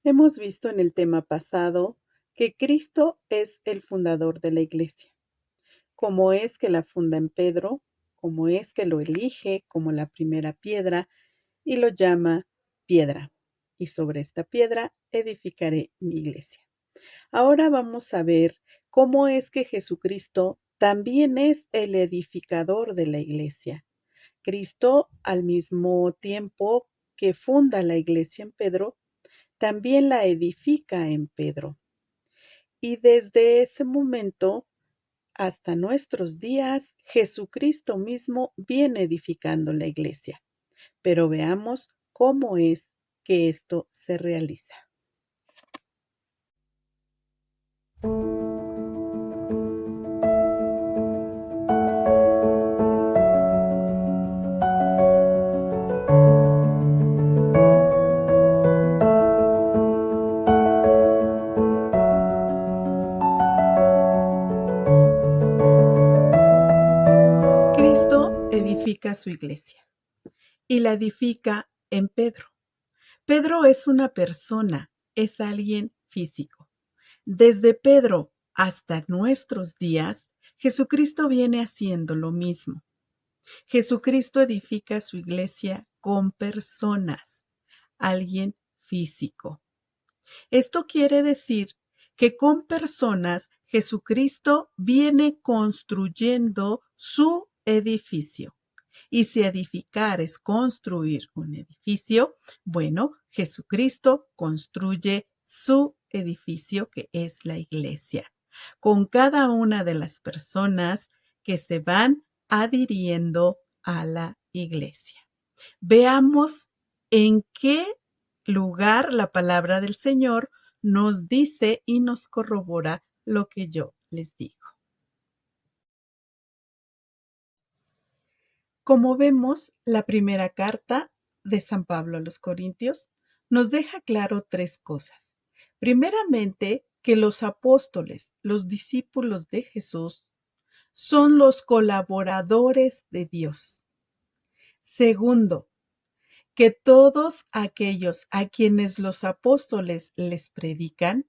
Hemos visto en el tema pasado que Cristo es el fundador de la iglesia. Cómo es que la funda en Pedro, cómo es que lo elige como la primera piedra y lo llama piedra. Y sobre esta piedra edificaré mi iglesia. Ahora vamos a ver cómo es que Jesucristo también es el edificador de la iglesia. Cristo, al mismo tiempo que funda la iglesia en Pedro, también la edifica en Pedro. Y desde ese momento hasta nuestros días, Jesucristo mismo viene edificando la iglesia. Pero veamos cómo es que esto se realiza. Cristo edifica su iglesia y la edifica en Pedro. Pedro es una persona, es alguien físico. Desde Pedro hasta nuestros días, Jesucristo viene haciendo lo mismo. Jesucristo edifica su iglesia con personas, alguien físico. Esto quiere decir que con personas Jesucristo viene construyendo su edificio. Y si edificar es construir un edificio, bueno, Jesucristo construye su edificio que es la iglesia, con cada una de las personas que se van adhiriendo a la iglesia. Veamos en qué lugar la palabra del Señor nos dice y nos corrobora lo que yo les digo. Como vemos, la primera carta de San Pablo a los Corintios nos deja claro tres cosas. Primeramente, que los apóstoles, los discípulos de Jesús, son los colaboradores de Dios. Segundo, que todos aquellos a quienes los apóstoles les predican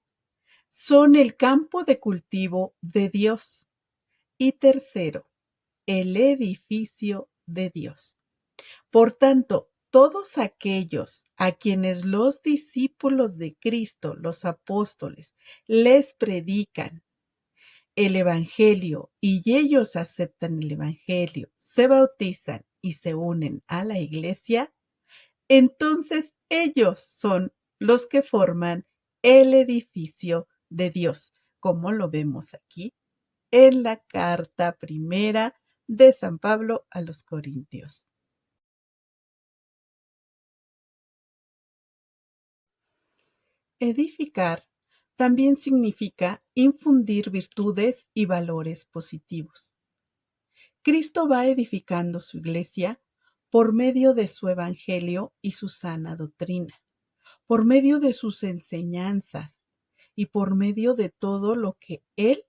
son el campo de cultivo de Dios. Y tercero, el edificio de Dios. Por tanto, todos aquellos a quienes los discípulos de Cristo, los apóstoles, les predican el Evangelio y ellos aceptan el Evangelio, se bautizan y se unen a la iglesia, entonces ellos son los que forman el edificio de Dios, como lo vemos aquí en la carta primera de San Pablo a los Corintios. Edificar también significa infundir virtudes y valores positivos. Cristo va edificando su iglesia por medio de su evangelio y su sana doctrina, por medio de sus enseñanzas y por medio de todo lo que Él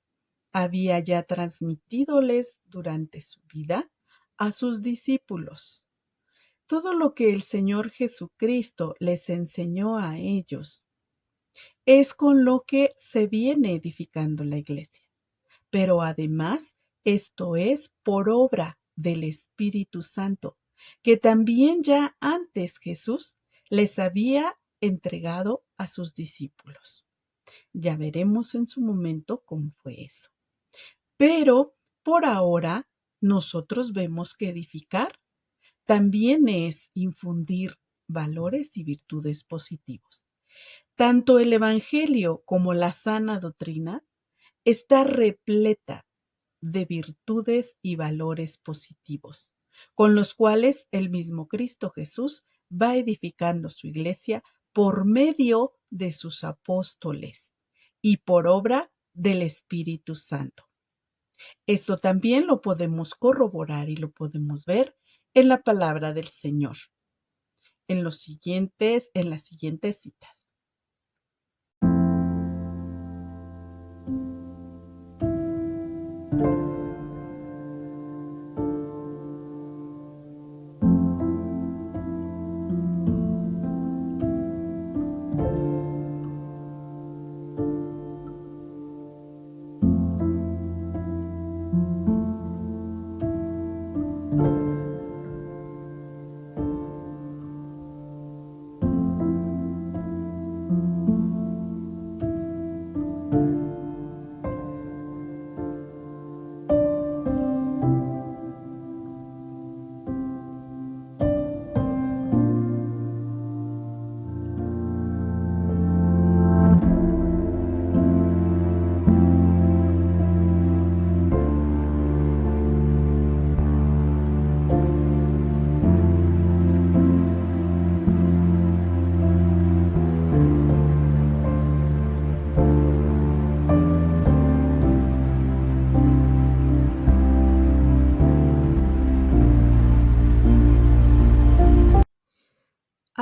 había ya transmitidoles durante su vida a sus discípulos. Todo lo que el Señor Jesucristo les enseñó a ellos es con lo que se viene edificando la iglesia. Pero además, esto es por obra del Espíritu Santo, que también ya antes Jesús les había entregado a sus discípulos. Ya veremos en su momento cómo fue eso. Pero por ahora, nosotros vemos que edificar también es infundir valores y virtudes positivos. Tanto el Evangelio como la sana doctrina está repleta de virtudes y valores positivos, con los cuales el mismo Cristo Jesús va edificando su iglesia por medio de sus apóstoles y por obra del Espíritu Santo. Esto también lo podemos corroborar y lo podemos ver en la palabra del Señor, en las siguientes citas.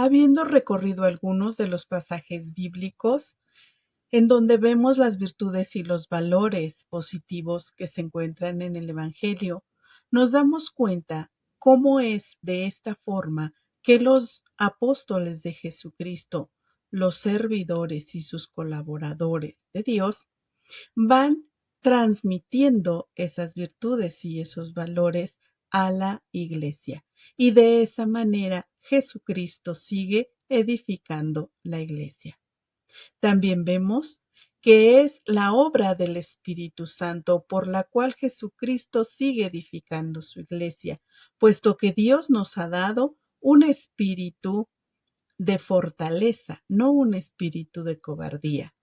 Habiendo recorrido algunos de los pasajes bíblicos en donde vemos las virtudes y los valores positivos que se encuentran en el Evangelio, nos damos cuenta cómo es de esta forma que los apóstoles de Jesucristo, los servidores y sus colaboradores de Dios, van transmitiendo esas virtudes y esos valores a la iglesia. Y de esa manera Jesucristo sigue edificando la iglesia. También vemos que es la obra del Espíritu Santo por la cual Jesucristo sigue edificando su iglesia, puesto que Dios nos ha dado un espíritu de fortaleza, no un espíritu de cobardía.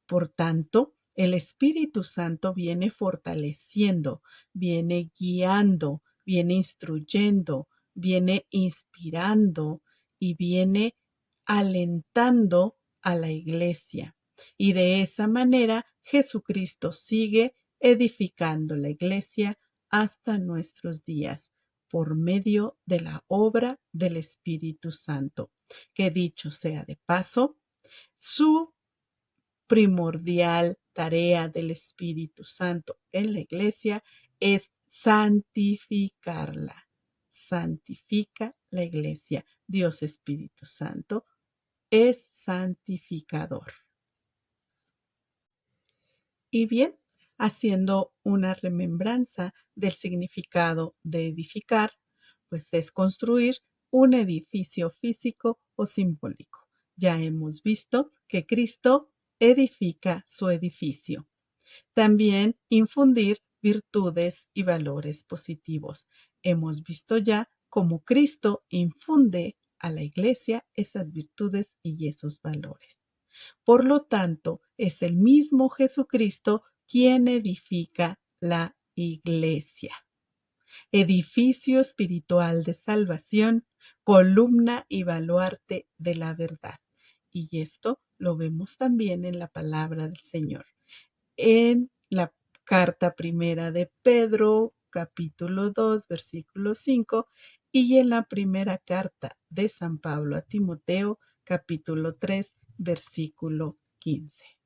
Por tanto, el Espíritu Santo viene fortaleciendo, viene guiando, viene instruyendo, viene inspirando y viene alentando a la iglesia. Y de esa manera Jesucristo sigue edificando la iglesia hasta nuestros días por medio de la obra del Espíritu Santo, que dicho sea de paso, su primordial tarea del Espíritu Santo en la iglesia es santificarla. Santifica la iglesia. Dios Espíritu Santo es santificador. Y bien, haciendo una remembranza del significado de edificar, pues es construir un edificio físico o simbólico. Ya hemos visto que Cristo edifica su edificio. También infundir virtudes y valores positivos. Hemos visto ya cómo Cristo infunde a la iglesia esas virtudes y esos valores. Por lo tanto, es el mismo Jesucristo quien edifica la iglesia. Edificio espiritual de salvación, columna y baluarte de la verdad. Y esto lo vemos también en la palabra del Señor. En la carta primera de Pedro, capítulo 2, versículo 5, y en la primera carta de San Pablo a Timoteo, capítulo 3, versículo 15.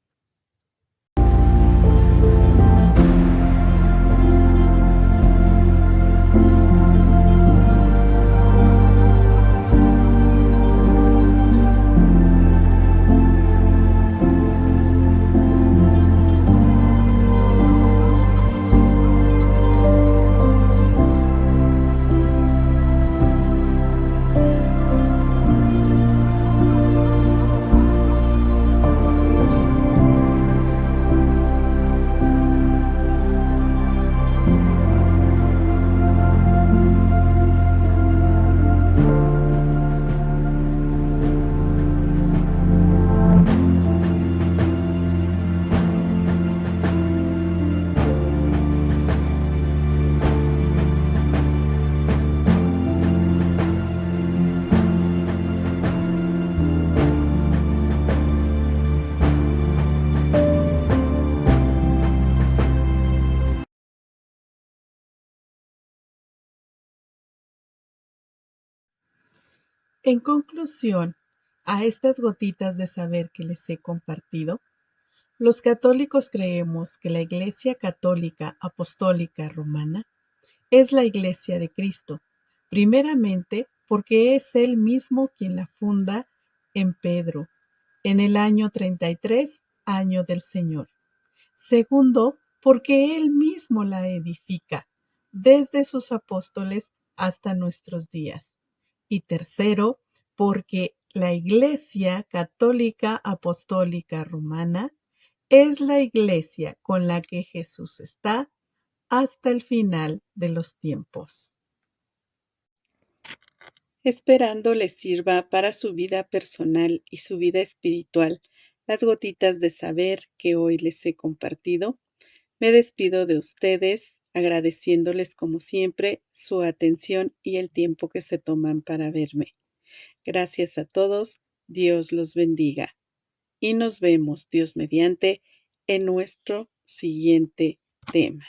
En conclusión, a estas gotitas de saber que les he compartido, los católicos creemos que la Iglesia Católica Apostólica Romana es la Iglesia de Cristo, primeramente porque es Él mismo quien la funda en Pedro, en el año 33, año del Señor. Segundo, porque Él mismo la edifica, desde sus apóstoles hasta nuestros días. Y tercero, porque la Iglesia Católica Apostólica Romana es la iglesia con la que Jesús está hasta el final de los tiempos. Esperando les sirva para su vida personal y su vida espiritual las gotitas de saber que hoy les he compartido, me despido de ustedes agradeciéndoles como siempre su atención y el tiempo que se toman para verme. Gracias a todos, Dios los bendiga. Y nos vemos, Dios mediante, en nuestro siguiente tema.